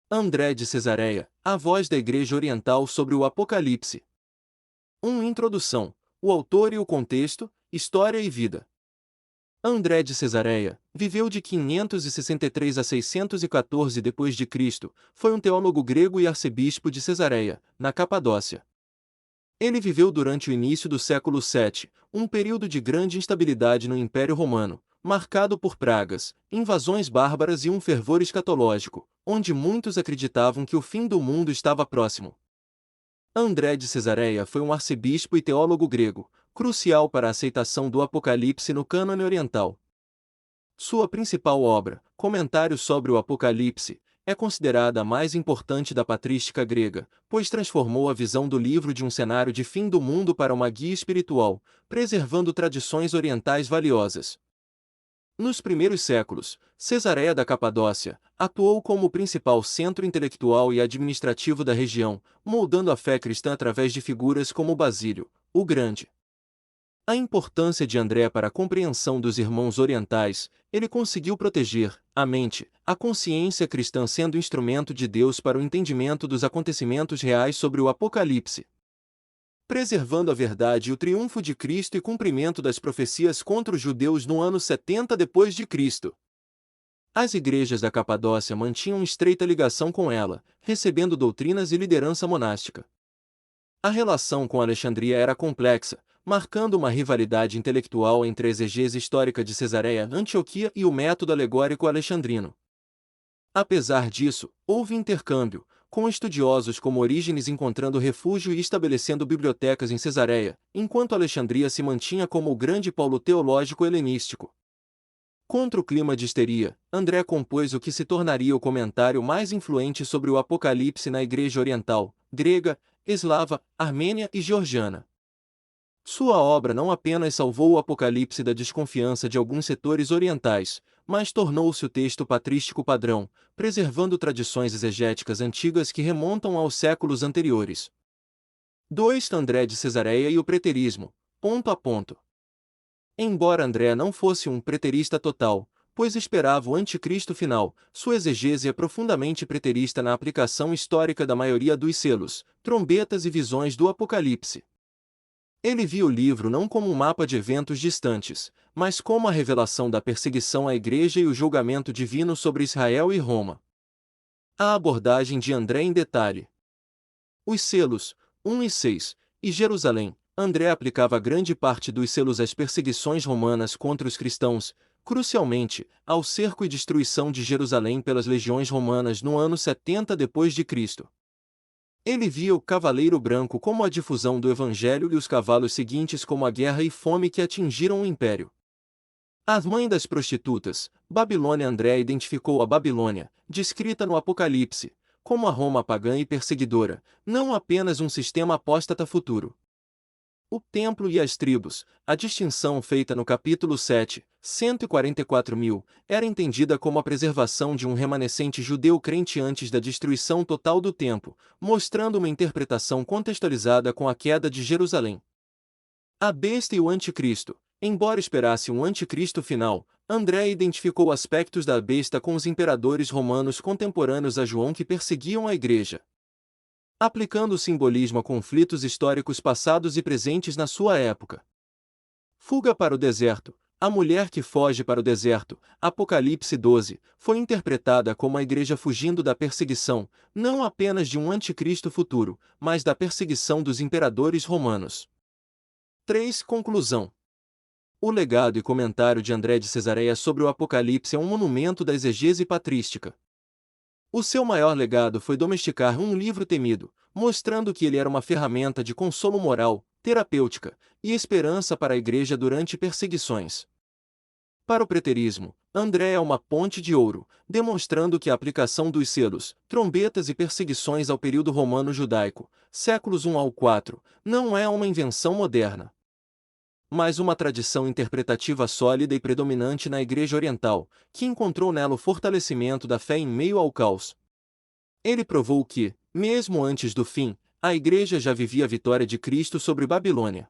André de Cesareia, a voz da Igreja Oriental sobre o Apocalipse. Introdução. O autor e o contexto, história e vida. André de Cesareia viveu de 563 a 614 d.C., foi um teólogo grego e arcebispo de Cesareia, na Capadócia. Ele viveu durante o início do século VII, um período de grande instabilidade no Império Romano, marcado por pragas, invasões bárbaras e um fervor escatológico, onde muitos acreditavam que o fim do mundo estava próximo. André de Cesareia foi um arcebispo e teólogo grego, crucial para a aceitação do Apocalipse no cânone oriental. Sua principal obra, Comentário sobre o Apocalipse, é considerada a mais importante da patrística grega, pois transformou a visão do livro de um cenário de fim do mundo para uma guia espiritual, preservando tradições orientais valiosas. Nos primeiros séculos, Cesareia da Capadócia atuou como o principal centro intelectual e administrativo da região, moldando a fé cristã através de figuras como Basílio, o Grande. A importância de André para a compreensão dos irmãos orientais, ele conseguiu proteger a mente, a consciência cristã sendo instrumento de Deus para o entendimento dos acontecimentos reais sobre o Apocalipse, preservando a verdade e o triunfo de Cristo e cumprimento das profecias contra os judeus no ano 70 d.C. As igrejas da Capadócia mantinham estreita ligação com ela, recebendo doutrinas e liderança monástica. A relação com Alexandria era complexa, marcando uma rivalidade intelectual entre a exegese histórica de Cesareia Antioquia e o método alegórico alexandrino. Apesar disso, houve intercâmbio, com estudiosos como Orígenes encontrando refúgio e estabelecendo bibliotecas em Cesareia, enquanto Alexandria se mantinha como o grande polo teológico helenístico. Contra o clima de histeria, André compôs o que se tornaria o comentário mais influente sobre o Apocalipse na Igreja Oriental, grega, eslava, armênia e georgiana. Sua obra não apenas salvou o Apocalipse da desconfiança de alguns setores orientais, mas tornou-se o texto patrístico padrão, preservando tradições exegéticas antigas que remontam aos séculos anteriores. 2. André de Cesareia e o preterismo, ponto a ponto. Embora André não fosse um preterista total, pois esperava o anticristo final, sua exegese é profundamente preterista na aplicação histórica da maioria dos selos, trombetas e visões do Apocalipse. Ele via o livro não como um mapa de eventos distantes, mas como a revelação da perseguição à Igreja e o julgamento divino sobre Israel e Roma. A abordagem de André em detalhe. Os selos, 1 e 6, e Jerusalém. André aplicava grande parte dos selos às perseguições romanas contra os cristãos, crucialmente, ao cerco e destruição de Jerusalém pelas legiões romanas no ano 70 d.C. Ele via o cavaleiro branco como a difusão do evangelho e os cavalos seguintes como a guerra e fome que atingiram o império. A mãe das prostitutas, Babilônia. André identificou a Babilônia, descrita no Apocalipse, como a Roma pagã e perseguidora, não apenas um sistema apóstata futuro. O templo e as tribos, a distinção feita no capítulo 7, 144.000, era entendida como a preservação de um remanescente judeu crente antes da destruição total do templo, mostrando uma interpretação contextualizada com a queda de Jerusalém. A besta e o anticristo. Embora esperasse um anticristo final, André identificou aspectos da besta com os imperadores romanos contemporâneos a João que perseguiam a igreja, aplicando o simbolismo a conflitos históricos passados e presentes na sua época. Fuga para o deserto. A mulher que foge para o deserto, Apocalipse 12, foi interpretada como a igreja fugindo da perseguição, não apenas de um anticristo futuro, mas da perseguição dos imperadores romanos. 3. Conclusão. O legado e comentário de André de Cesareia sobre o Apocalipse é um monumento da exegese patrística. O seu maior legado foi domesticar um livro temido, mostrando que ele era uma ferramenta de consolo moral, terapêutica e esperança para a igreja durante perseguições. Para o preterismo, André é uma ponte de ouro, demonstrando que a aplicação dos selos, trombetas e perseguições ao período romano-judaico, séculos 1 ao 4, não é uma invenção moderna, mas uma tradição interpretativa sólida e predominante na Igreja Oriental, que encontrou nela o fortalecimento da fé em meio ao caos. Ele provou que, mesmo antes do fim, a Igreja já vivia a vitória de Cristo sobre Babilônia.